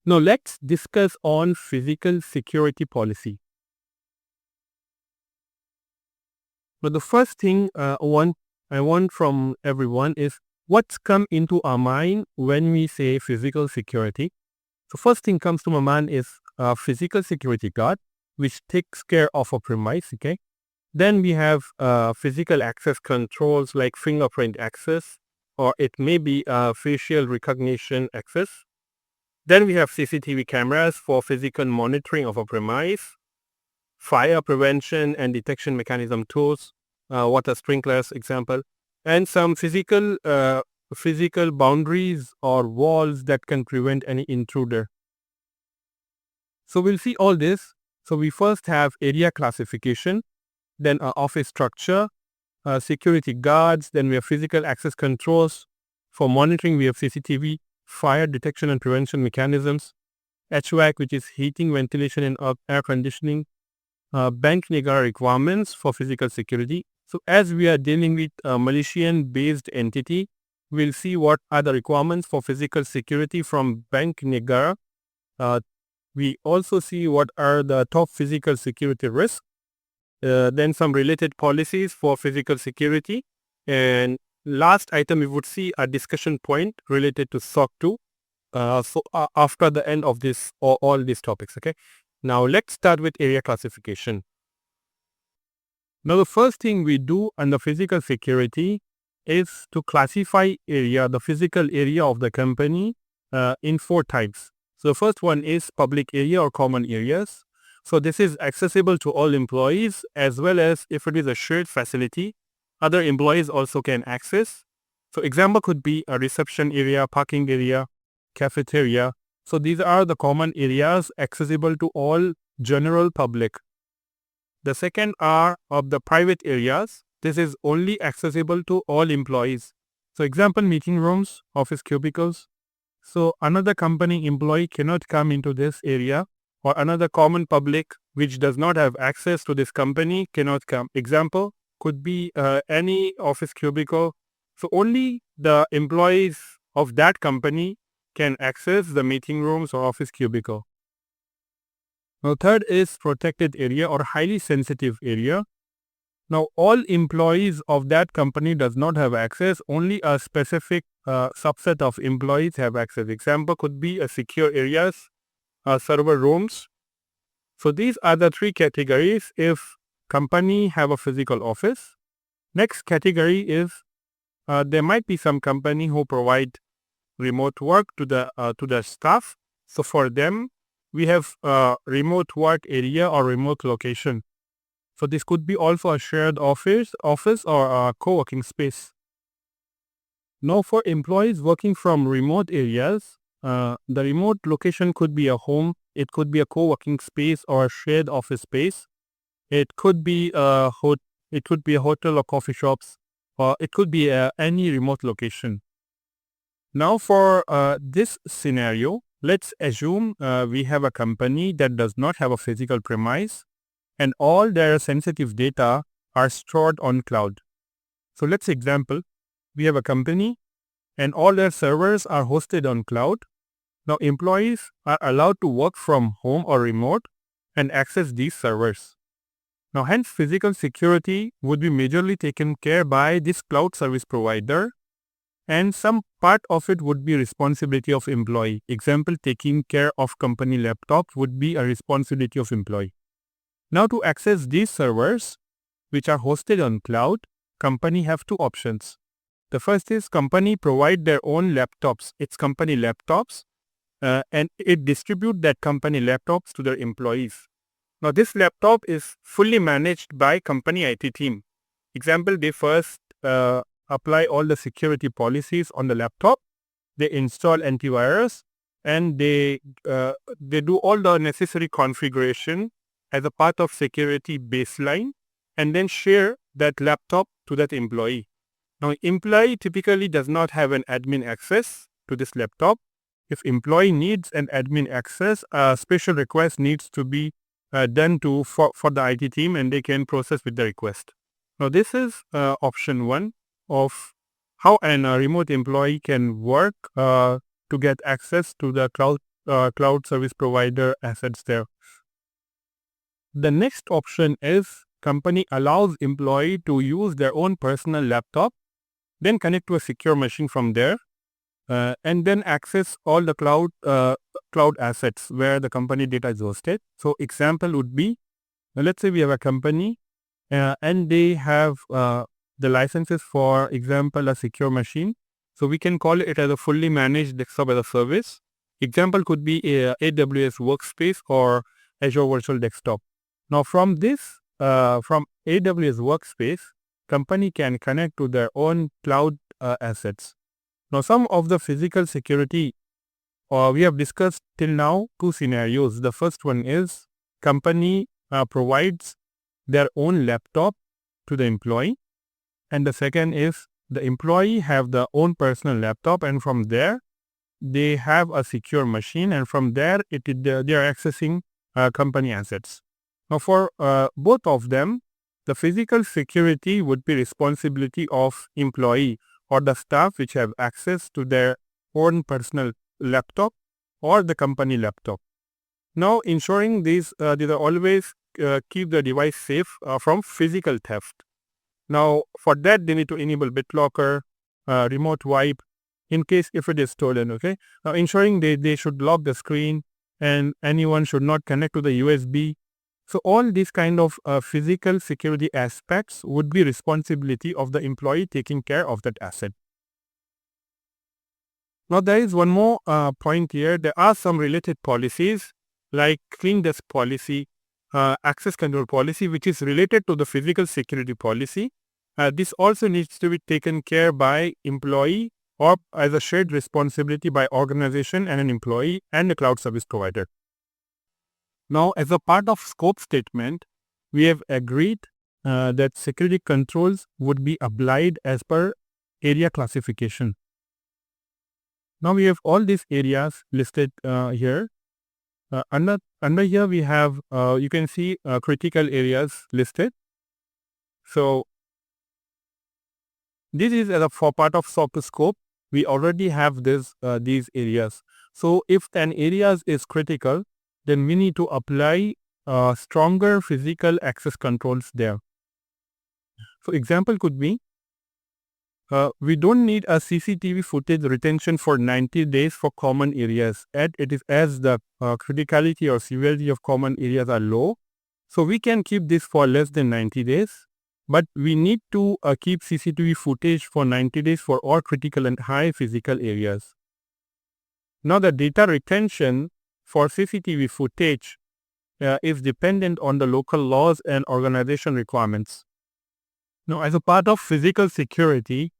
Now let's discuss on physical security policy. But the first thing I want from everyone is what's come into our mind when we say physical security. So first thing comes to my mind is a physical security guard, which takes care of a premise. Okay. Then we have physical access controls like fingerprint access, or it may be facial recognition access. Then we have CCTV cameras for physical monitoring of a premise, fire prevention and detection mechanism tools, water sprinklers example, and some physical boundaries or walls that can prevent any intruder. So we'll see all this. So we first have area classification, then office structure, security guards, then we have physical access controls. For monitoring, we have CCTV, fire detection and prevention mechanisms, HVAC, which is heating, ventilation, and air conditioning, bank Negara requirements for physical security. So as we are dealing with a Malaysian-based entity, we'll see what are the requirements for physical security from bank Negara. We also see what are the top physical security risks, then some related policies for physical security, and last item we would see a discussion point related to SOC 2. After the end of this all these topics. Okay. Now let's start with area classification. Now the first thing we do under physical security is to classify the physical area of the company in 4 types. So the first one is public area or common areas. So this is accessible to all employees, as well as if it is a shared facility, other employees also can access. So example could be a reception area, parking area, cafeteria. So these are the common areas accessible to all general public. The second are of the private areas. This is only accessible to all employees. So example, meeting rooms, office cubicles. So another company employee cannot come into this area, or another common public which does not have access to this company cannot come. Example could be any office cubicle. So only the employees of that company can access the meeting rooms or office cubicle. Now third is protected area or highly sensitive area. Now all employees of that company does not have access, only a specific subset of employees have access. Example could be a secure areas, server rooms. So these are the 3 categories if company have a physical office. Next category is there might be some company who provide remote work to the staff. So for them, we have remote work area or remote location. So this could be also a shared office or a co-working space. Now for employees working from remote areas, the remote location could be a home, it could be a co-working space or a shared office space. It could be a hotel or coffee shops, or it could be any remote location. Now for this scenario, let's assume we have a company that does not have a physical premise and all their sensitive data are stored on cloud. So let's example, we have a company and all their servers are hosted on cloud. Now employees are allowed to work from home or remote and access these servers. Now hence physical security would be majorly taken care by this cloud service provider, and some part of it would be responsibility of employee. Example, taking care of company laptops would be a responsibility of employee. Now to access these servers, which are hosted on cloud, company have 2 options. The first is company provide their own laptops, it's company laptops, and it distribute that company laptops to their employees. Now this laptop is fully managed by company IT team. Example, they first apply all the security policies on the laptop, they install antivirus, and they do all the necessary configuration as a part of security baseline, and then share that laptop to that employee. Now employee typically does not have an admin access to this laptop. If employee needs an admin access, a special request needs to be done for the IT team, and they can process with the request. Now this is option 1 of how a remote employee can work to get access to the cloud cloud service provider assets there. The next option is company allows employee to use their own personal laptop, then connect to a secure machine from there, and then access all the cloud assets where the company data is hosted. So example would be, let's say we have a company and they have the licenses, for example, a secure machine. So we can call it as a fully managed desktop as a service. Example could be a AWS Workspace or Azure Virtual Desktop. Now from this, from AWS Workspace, company can connect to their own cloud assets. Now some of the physical security we have discussed till now two scenarios. The first one is company provides their own laptop to the employee, and the second is the employee have their own personal laptop, and from there they have a secure machine, and from there they are accessing company assets. Now for both of them, the physical security would be responsibility of employee or the staff which have access to their own personal laptop or the company laptop. Now ensuring these are always keep the device safe from physical theft. Now for that they need to enable BitLocker, remote wipe in case if it is stolen. Okay. Now ensuring they should lock the screen and anyone should not connect to the USB. So all these kind of physical security aspects would be responsibility of the employee taking care of that asset. Now there is one more point here. There are some related policies like clean desk policy, access control policy, which is related to the physical security policy. This also needs to be taken care by employee or as a shared responsibility by organization and an employee and a cloud service provider. Now, as a part of scope statement, we have agreed that security controls would be applied as per area classification. Now we have all these areas listed here. Under here we have, you can see critical areas listed. So this is as a for part of SOC2 scope. We already have these areas. So if an area is critical, then we need to apply stronger physical access controls there. So example could be, we don't need a CCTV footage retention for 90 days for common areas. It is as the criticality or severity of common areas are low. So we can keep this for less than 90 days. But we need to keep CCTV footage for 90 days for all critical and high physical areas. Now the data retention for CCTV footage is dependent on the local laws and organization requirements. Now as a part of physical security,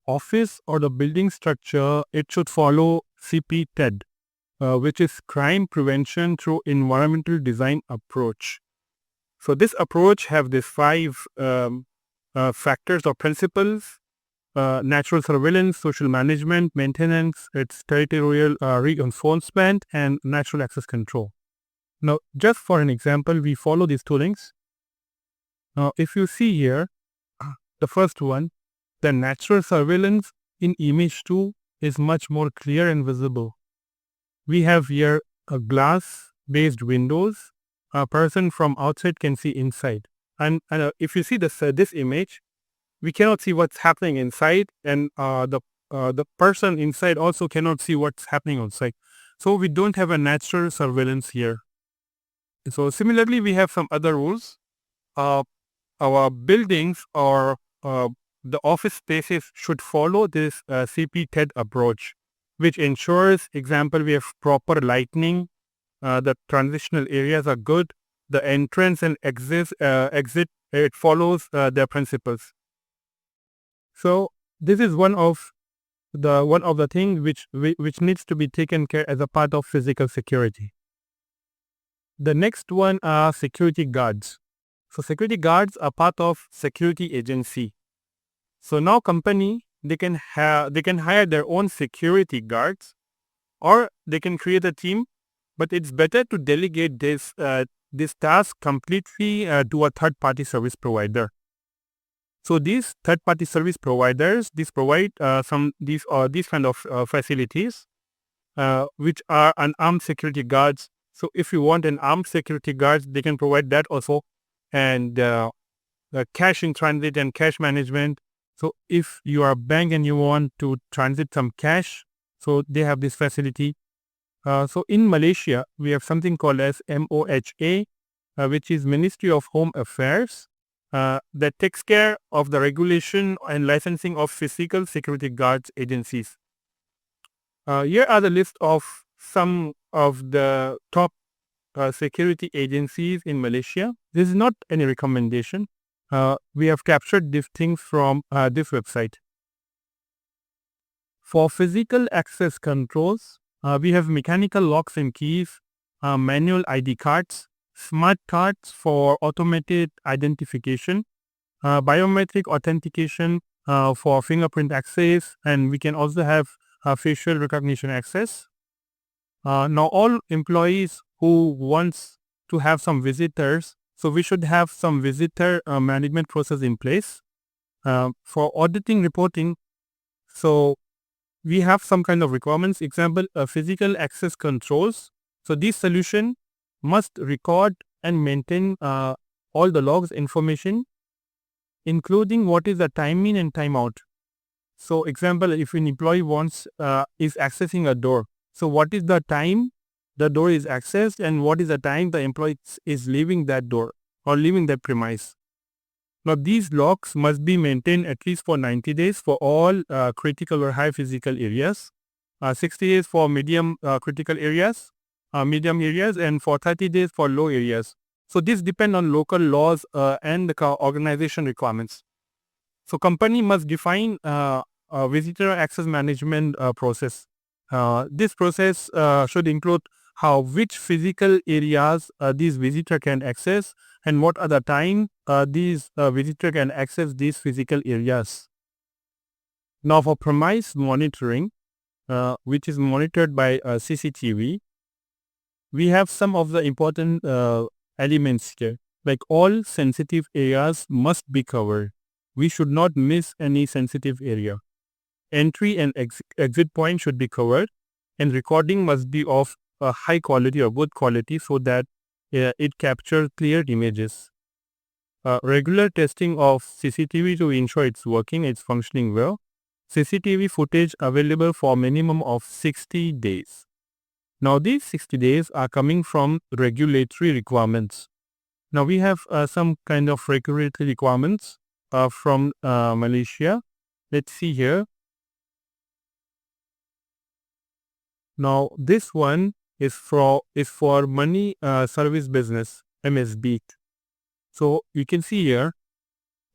office or the building structure, it should follow CPTED, which is Crime Prevention Through Environmental Design approach. So this approach have these 5 factors or principles: natural surveillance, social management, maintenance, its territorial reinforcement, and natural access control. Now, just for an example, we follow these 2 links. Now, if you see here, the first one, the natural surveillance in image 2 is much more clear and visible. We have here a glass-based windows. A person from outside can see inside. And if you see this image, we cannot see what's happening inside, and the person inside also cannot see what's happening outside. So we don't have a natural surveillance here. So similarly, we have some other rules. Our buildings or the office spaces should follow this CPTED approach, which ensures, example, we have proper lighting, the transitional areas are good, the entrance and exit, it follows their principles. So this is one of the things which needs to be taken care as a part of physical security. The next one are security guards. So security guards are part of security agency. So now company, they can hire their own security guards, or they can create a team, but it's better to delegate this task completely to a third-party service provider. So these third-party service providers, these provide these kind of facilities. which are unarmed security guards. So if you want an armed security guards, they can provide that also. And cash in transit and cash management. So if you are a bank and you want to transit some cash, so they have this facility. So in Malaysia, we have something called as MOHA, which is Ministry of Home Affairs, that takes care of the regulation and licensing of physical security guards agencies. Here are the list of some of the top security agencies in Malaysia. This is not any recommendation. We have captured these things from this website. For physical access controls, we have mechanical locks and keys, manual ID cards, smart cards for automated identification, biometric authentication for fingerprint access, and we can also have facial recognition access. Now all employees who wants to have some visitors, so we should have some visitor management process in place. For auditing reporting, so we have some kind of requirements. Example, physical access controls. So this solution must record and maintain all the logs information, including what is the time in and time out. So example, if an employee is accessing a door, so what is the time the door is accessed and what is the time the employee is leaving that door or leaving that premise. Now these logs must be maintained at least for 90 days for all critical or high physical areas, 60 days for medium critical areas, medium areas, and for 30 days for low areas. So this depends on local laws and the organization requirements. So company must define a visitor access management process. This process should include which physical areas these visitor can access and what are the time these visitor can access these physical areas. Now for premise monitoring, which is monitored by CCTV, we have some of the important elements here. Like all sensitive areas must be covered. We should not miss any sensitive area. Entry and exit point should be covered, and recording must be of a high quality or good quality so that it captures clear images. Regular testing of CCTV to ensure it's working, it's functioning well. CCTV footage available for minimum of 60 days. Now these 60 days are coming from regulatory requirements. Now we have some kind of regulatory requirements from Malaysia. Let's see here. Now this one is for money service business, MSB. So you can see here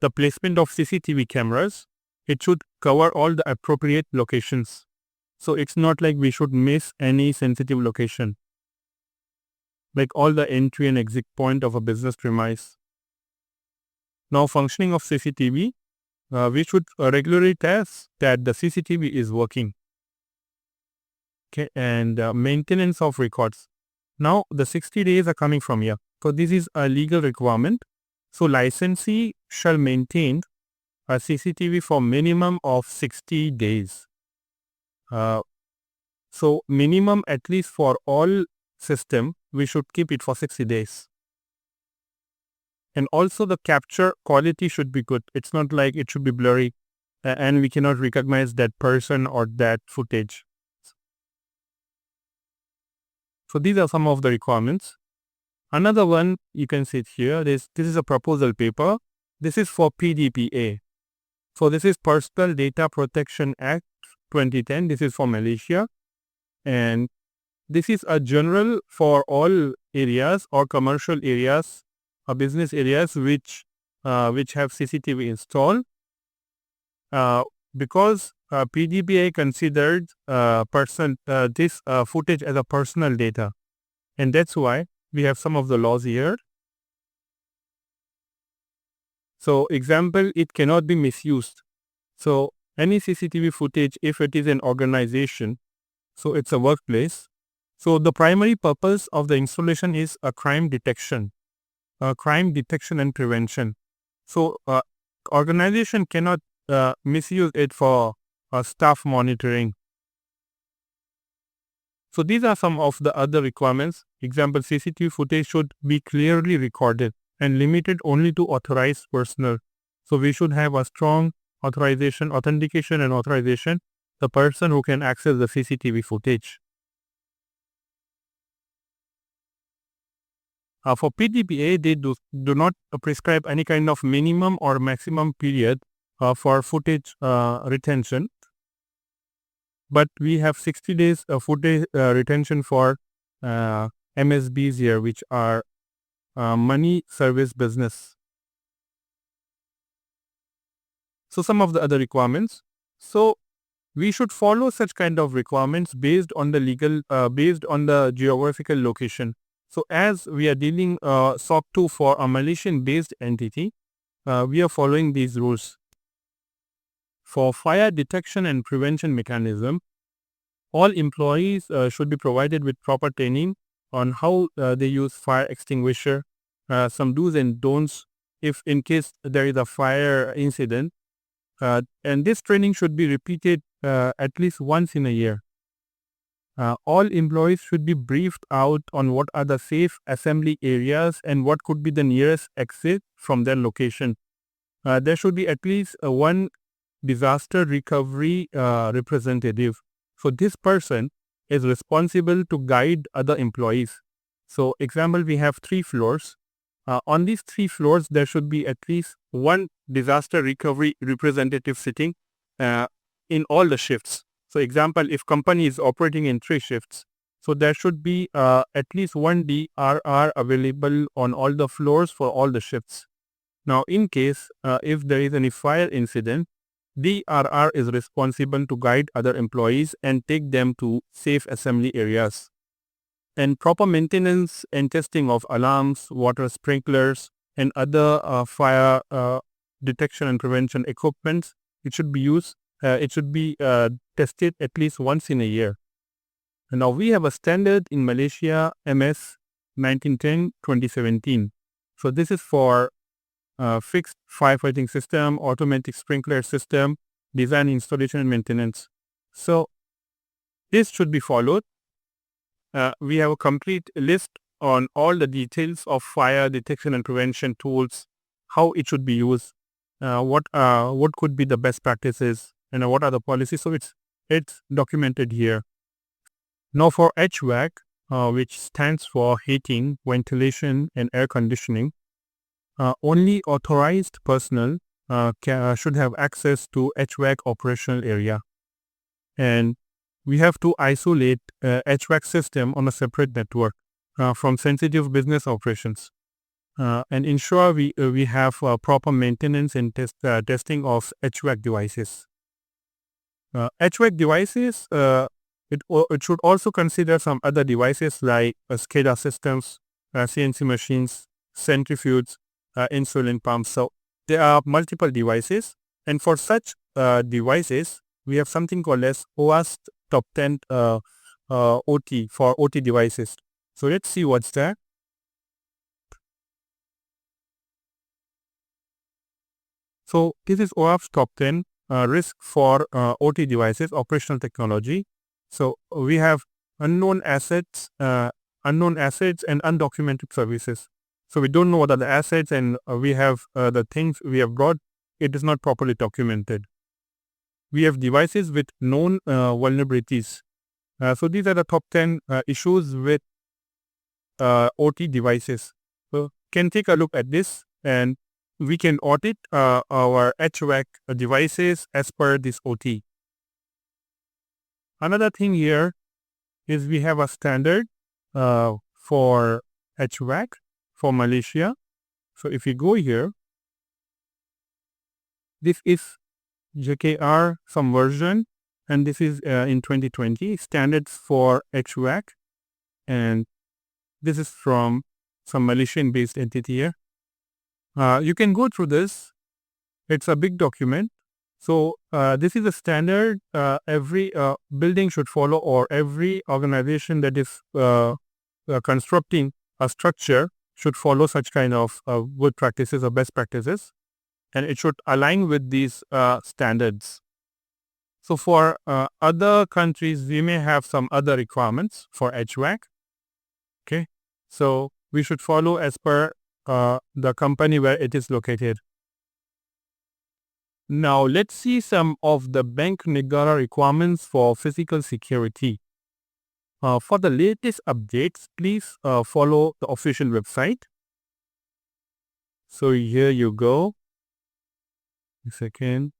the placement of CCTV cameras. It should cover all the appropriate locations. So it's not like we should miss any sensitive location, like all the entry and exit point of a business premise. Now functioning of CCTV, we should regularly test that the CCTV is working. Okay, and maintenance of records. Now the 60 days are coming from here. So this is a legal requirement. So licensee shall maintain a CCTV for minimum of 60 days. So minimum at least for all system, we should keep it for 60 days. And also the capture quality should be good. It's not like it should be blurry and we cannot recognize that person or that footage. So these are some of the requirements. Another one you can see it here. This is a proposal paper. This is for PDPA. So this is Personal Data Protection Act 2010. This is for Malaysia. And this is a general for all areas or commercial areas or business areas which have CCTV installed. Because PDPA considered this footage as a personal data, and that's why we have some of the laws here. So example, it cannot be misused. So any CCTV footage, if it is an organization, so it's a workplace. So the primary purpose of the installation is a crime detection and prevention. So organization cannot misuse it for staff monitoring. So these are some of the other requirements. Example, CCTV footage should be clearly recorded and limited only to authorized personnel. So we should have a strong authentication and authorization, the person who can access the CCTV footage. For PDPA, they do not prescribe any kind of minimum or maximum period for footage retention. But we have 60 days footage retention for MSBs here, which are money service business. So some of the other requirements. So we should follow such kind of requirements based on the geographical location. So as we are dealing SOC2 for a Malaysian-based entity, we are following these rules. For fire detection and prevention mechanism, all employees should be provided with proper training on how they use fire extinguisher, some do's and don'ts if in case there is a fire incident. And this training should be repeated at least once in a year. All employees should be briefed out on what are the safe assembly areas and what could be the nearest exit from their location. There should be at least one disaster recovery representative. So this person is responsible to guide other employees. So example, we have 3 floors. On these 3 floors, there should be at least one disaster recovery representative sitting in all the shifts. So example, if company is operating in 3 shifts, so there should be at least one DRR available on all the floors for all the shifts. Now in case if there is any fire incident, DRR is responsible to guide other employees and take them to safe assembly areas. And proper maintenance and testing of alarms, water sprinklers, and other fire detection and prevention equipment, it should be used. It should be tested at least once in a year. And now we have a standard in Malaysia, MS 1910-2017. So this is for fixed firefighting system, automatic sprinkler system, design, installation, and maintenance. So this should be followed. We have a complete list on all the details of fire detection and prevention tools, how it should be used, what could be the best practices, and what are the policies. So it's documented here. Now for HVAC, which stands for heating, ventilation, and air conditioning, only authorized personnel should have access to HVAC operational area. And we have to isolate HVAC system on a separate network from sensitive business operations and ensure we have proper maintenance and testing of HVAC devices. HVAC devices, it should also consider some other devices like SCADA systems, CNC machines, centrifuges, insulin pumps. So there are multiple devices, and for such devices, we have something called as OWASP Top 10 OT for OT devices. So let's see what's that. So this is OWASP Top 10 risk for OT devices, operational technology. So we have unknown assets and undocumented services. So we don't know what are the assets, and we have the things we have brought. It is not properly documented. We have devices with known vulnerabilities. So these are the top 10 issues with OT devices. So can take a look at this, and we can audit our HVAC devices as per this OT. Another thing here is we have a standard for HVAC for Malaysia. So if you go here, this is JKR some version, and this is in 2020 standards for HVAC, and this is from some Malaysian-based entity here. You can go through this. It's a big document. So this is a standard every building should follow, or every organization that is constructing a structure should follow such kind of good practices or best practices, and it should align with these standards. So for other countries, we may have some other requirements for HVAC. Okay, so we should follow as per the company where it is located. Now let's see some of the Bank Negara requirements for physical security. For the latest updates, please follow the official website. So here you go. A second.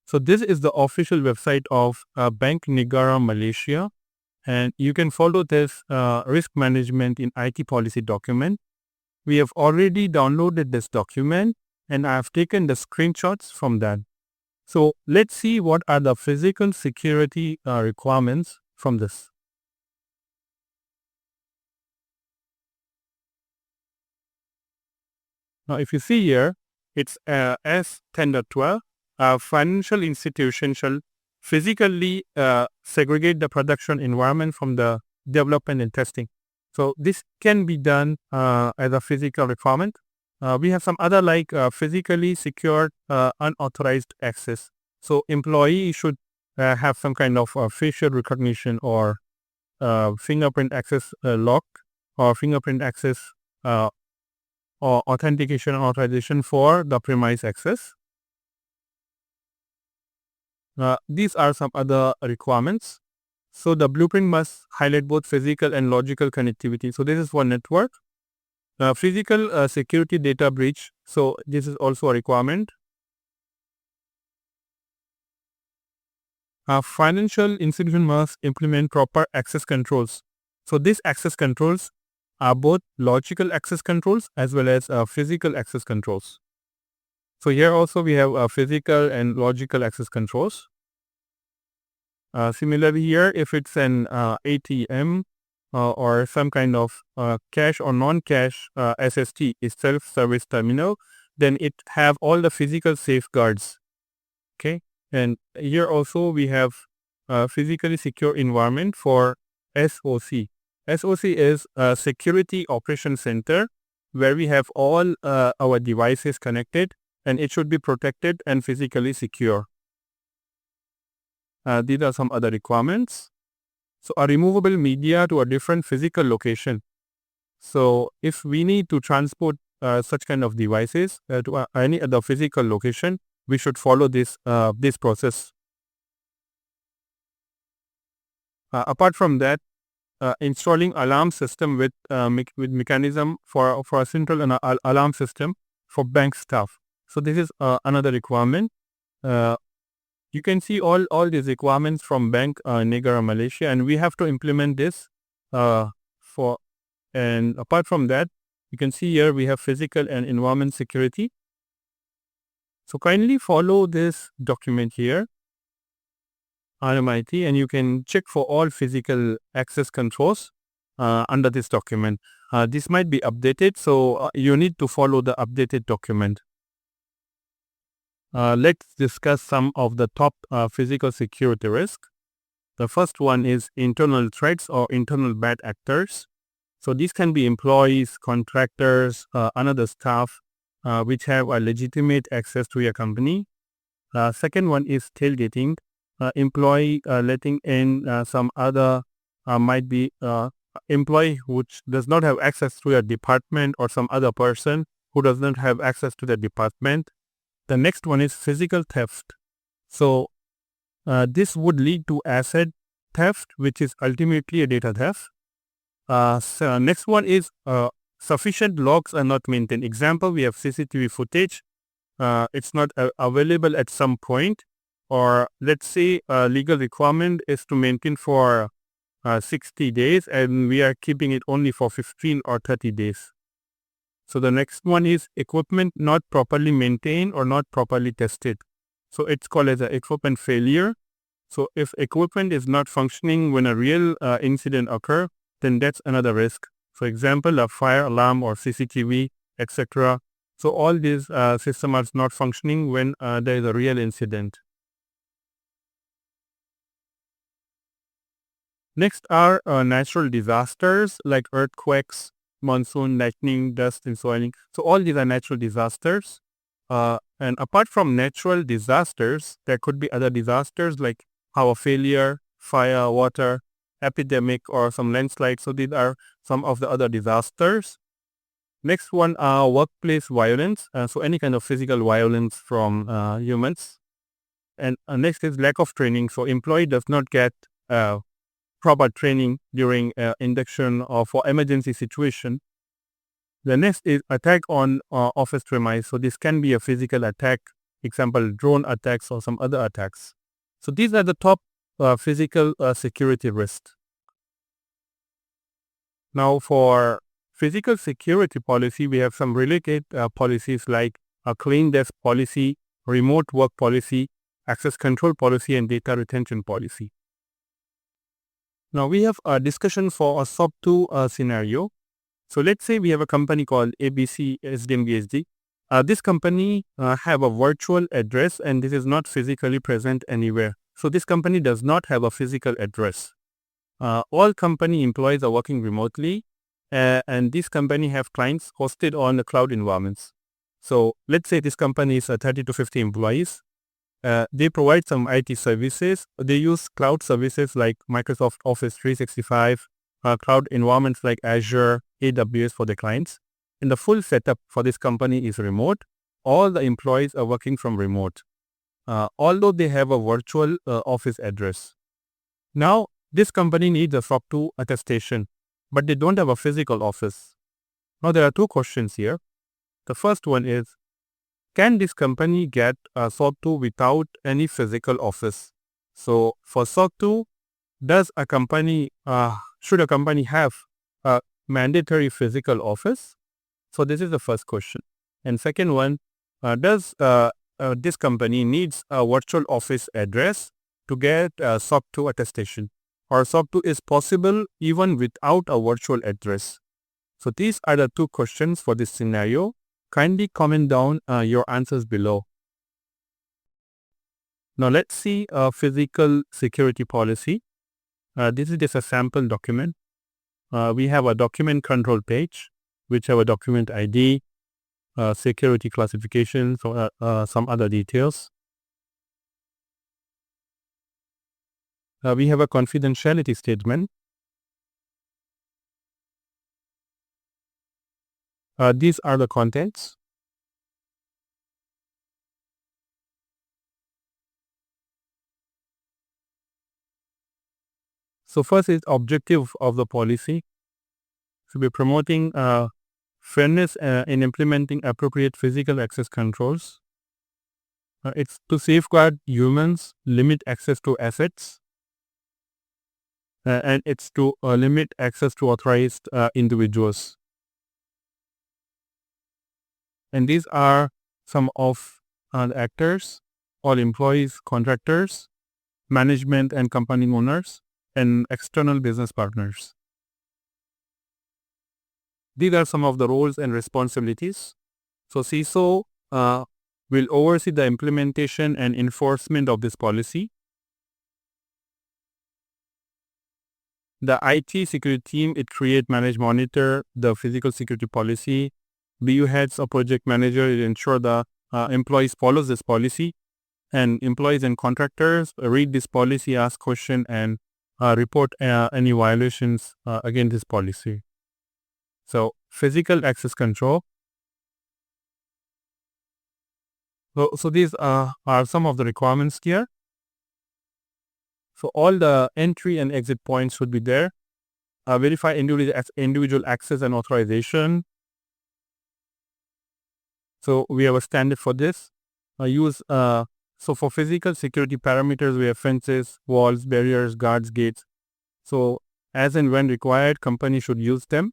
So this is the official website of Bank Negara Malaysia, and you can follow this risk management in IT policy document. We have already downloaded this document and I have taken the screenshots from that. So let's see what are the physical security requirements from this. Now if you see here, it's S10.12. Financial institution shall physically segregate the production environment from the development and testing. So this can be done as a physical requirement. We have some other like physically secured unauthorized access. So employee should have some kind of facial recognition or fingerprint access lock or fingerprint access or authentication and authorization for the premise access. These are some other requirements. So the blueprint must highlight both physical and logical connectivity. So this is for network. Physical security data breach. So this is also a requirement. Financial institution must implement proper access controls. So these access controls are both logical access controls as well as physical access controls. So here also we have physical and logical access controls. Similarly here, if it's an ATM or some kind of cash or non-cash SST, is self-service terminal, then it have all the physical safeguards. Okay, and here also we have physically secure environment for SOC. SOC is a security operation center where we have all our devices connected, and it should be protected and physically secure. These are some other requirements. So a removable media to a different physical location. So if we need to transport such kind of devices to any other physical location, we should follow this process. Apart from that, installing alarm system with mechanism for a central alarm system for bank staff. So this is another requirement. You can see all these requirements from Bank Negara Malaysia, and we have to implement this and apart from that, you can see here we have physical and environment security. So kindly follow this document here, RMIT, and you can check for all physical access controls under this document. This might be updated, so you need to follow the updated document. Let's discuss some of the top physical security risks. The first one is internal threats or internal bad actors. So these can be employees, contractors, another staff which have a legitimate access to your company. Second one is tailgating. Employee letting in some other might be employee which does not have access to your department or some other person who does not have access to the department. The next one is physical theft. So this would lead to asset theft, which is ultimately a data theft. So next one is sufficient logs are not maintained. Example, we have CCTV footage. It's not available at some point, or let's say legal requirement is to maintain for 60 days and we are keeping it only for 15 or 30 days. So the next one is equipment not properly maintained or not properly tested. So it's called as an equipment failure. So if equipment is not functioning when a real incident occurs, then that's another risk. For example, a fire alarm or CCTV, etc. So all these systems are not functioning when there is a real incident. Next are natural disasters like earthquakes, monsoon, lightning, dust, and soiling. So all these are natural disasters. And apart from natural disasters, there could be other disasters like power failure, fire, water, epidemic, or some landslides. So these are some of the other disasters. Next one are workplace violence. So any kind of physical violence from humans. And next is lack of training. So employee does not get proper training during induction or for emergency situation. The next is attack on office premise. So this can be a physical attack, example drone attacks or some other attacks. So these are the top physical security risks. Now for physical security policy, we have some related policies like a clean desk policy, remote work policy, access control policy, and data retention policy. Now we have a discussion for a SOC2 scenario. So let's say we have a company called ABC SDMBSD. This company have a virtual address and this is not physically present anywhere. So this company does not have a physical address. All company employees are working remotely and this company have clients hosted on the cloud environments. So let's say this company is 30 to 50 employees. They provide some IT services. They use cloud services like Microsoft Office 365, cloud environments like Azure, AWS for the clients. And the full setup for this company is remote. All the employees are working from remote, although they have a virtual office address. Now, this company needs a SOC2 attestation, but they don't have a physical office. Now, there are two questions here. The first one is, can this company get a SOC2 without any physical office? So, for SOC2, should a company have a mandatory physical office? So this is the first question. And second one, does this company needs a virtual office address to get a SOC2 attestation? Or SOC2 is possible even without a virtual address? So these are the two questions for this scenario. Kindly comment down your answers below. Now let's see a physical security policy. This is just a sample document. We have a document control page, which have a document ID, security classification, so some other details. We have a confidentiality statement. These are the contents. So first is objective of the policy. So we're promoting fairness in implementing appropriate physical access controls. It's to safeguard humans, limit access to assets, and it's to limit access to authorized individuals. And these are some of the actors, all employees, contractors, management and company owners, and external business partners. These are some of the roles and responsibilities. So CISO will oversee the implementation and enforcement of this policy. The IT security team, it create, manage, monitor the physical security policy. BU heads or project manager will ensure the employees follows this policy. And employees and contractors read this policy, ask question, and report any violations against this policy. So physical access control. So these are some of the requirements here. So all the entry and exit points should be there. Verify individual access and authorization. So we have a standard for this. So for physical security parameters, we have fences, walls, barriers, guards, gates. So as and when required, company should use them.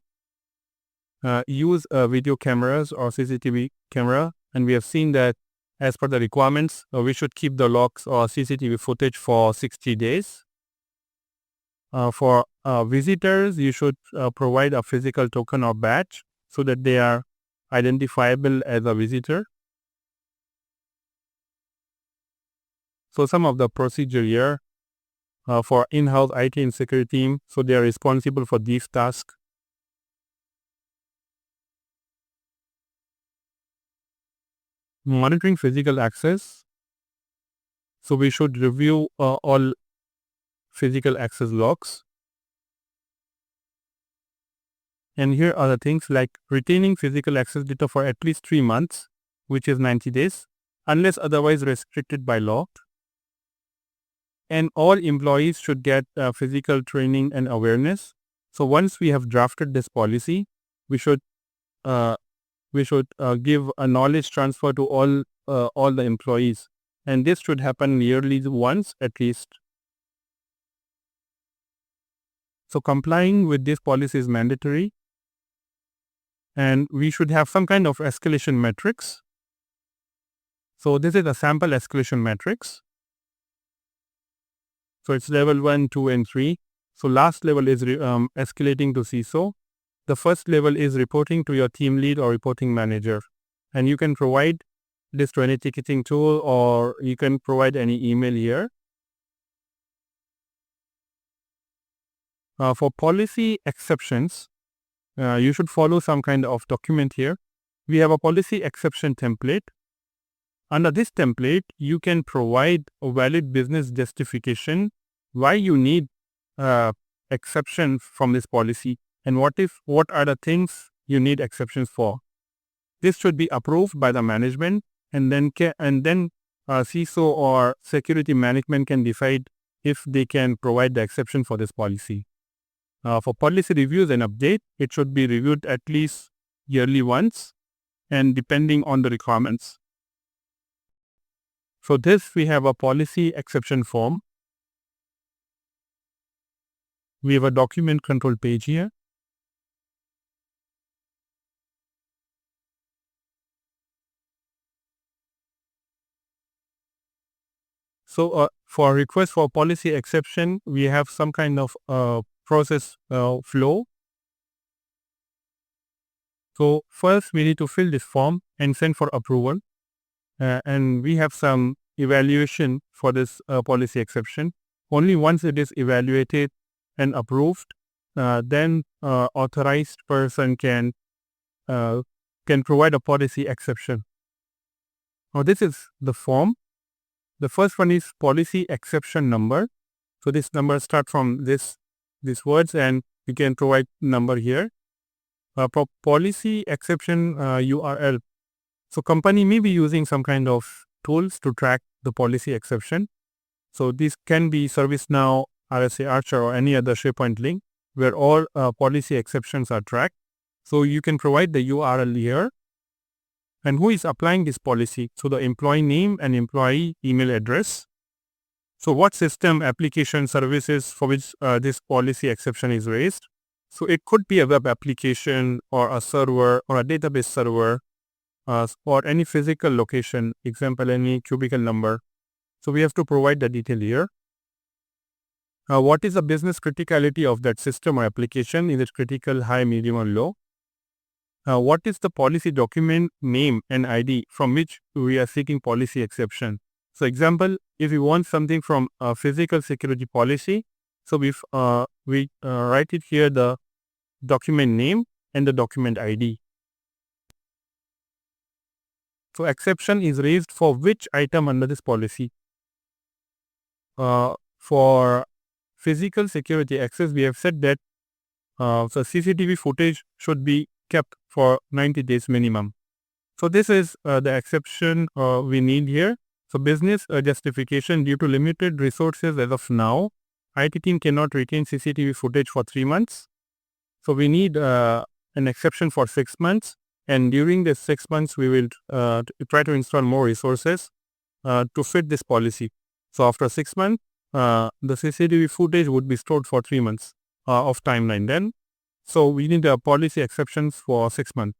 Use video cameras or CCTV camera. And we have seen that as per the requirements, we should keep the logs or CCTV footage for 60 days. For visitors, you should provide a physical token or badge so that they are identifiable as a visitor. So some of the procedure here for in-house IT and security team, so they are responsible for these tasks. Monitoring physical access. So we should review all physical access logs. And here are the things like retaining physical access data for at least 3 months, which is 90 days, unless otherwise restricted by law. And all employees should get physical training and awareness. So once we have drafted this policy, we should give a knowledge transfer to all the employees, and this should happen yearly once at least. So complying with this policy is mandatory, and we should have some kind of escalation metrics. So this is a sample escalation matrix. So it's level 1, 2, and 3. So last level is escalating to CISO. The first level is reporting to your team lead or reporting manager. And you can provide this to any ticketing tool, or you can provide any email here. For policy exceptions, you should follow some kind of document here. We have a policy exception template. Under this template, you can provide a valid business justification why you need exception from this policy, and what are the things you need exceptions for. This should be approved by the management, and then CISO or security management can decide if they can provide the exception for this policy. For policy reviews and update, it should be reviewed at least yearly once, and depending on the requirements. For this, we have a policy exception form. We have a document control page here. So for request for policy exception, we have some kind of process flow. So first we need to fill this form and send for approval. And we have some evaluation for this policy exception. Only once it is evaluated and approved, then authorized person can provide a policy exception. Now this is the form. The first one is policy exception number. So this number starts from these words, and we can provide number here. Policy exception URL. So company may be using some kind of tools to track the policy exception. So this can be ServiceNow, RSA Archer, or any other SharePoint link where all policy exceptions are tracked. So you can provide the URL here. And who is applying this policy? So the employee name and employee email address. So what system, application, services for which this policy exception is raised? So it could be a web application or a server or a database server, or any physical location, example any cubicle number. So we have to provide the detail here. What is the business criticality of that system or application? Is it critical, high, medium, or low? What is the policy document name and ID from which we are seeking policy exception? So example, if we want something from a physical security policy, so we write it here, the document name and the document ID. So exception is raised for which item under this policy? For physical security access, we have said that so CCTV footage should be kept for 90 days minimum. So this is the exception we need here. So business justification: due to limited resources as of now, IT team cannot retain CCTV footage for 3 months. So we need an exception for 6 months. And during this 6 months, we will try to install more resources to fit this policy. So after 6 months, the CCTV footage would be stored for 3 months of timeline then. So we need a policy exceptions for 6 months.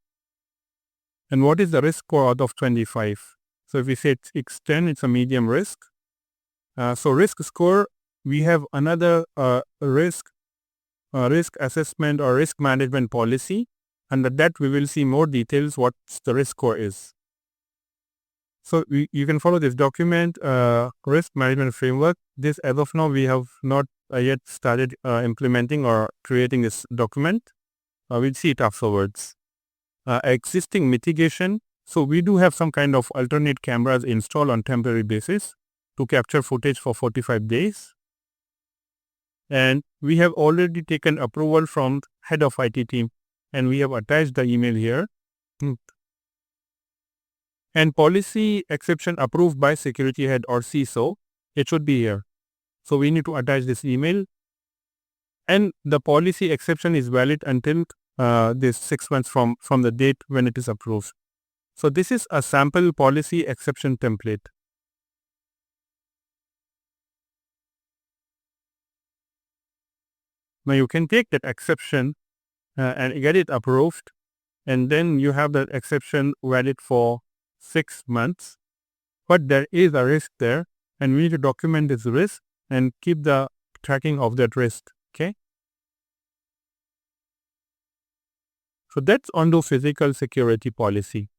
And what is the risk score out of 25? So if we say it's 10, it's a medium risk. So risk score, we have another risk assessment or risk management policy. Under that, we will see more details what the risk score is. So you can follow this document, risk management framework. This, as of now, we have not yet started implementing or creating this document. We'll see it afterwards. Existing mitigation. So we do have some kind of alternate cameras installed on temporary basis to capture footage for 45 days. And we have already taken approval from head of IT team, and we have attached the email here. And policy exception approved by security head or CISO, it should be here. So we need to attach this email. And the policy exception is valid until this 6 months from the date when it is approved. So this is a sample policy exception template. Now you can take that exception and get it approved, and then you have that exception valid for 6 months. But there is a risk there, and we need to document this risk and keep the tracking of that risk. Okay. So that's on the physical security policy.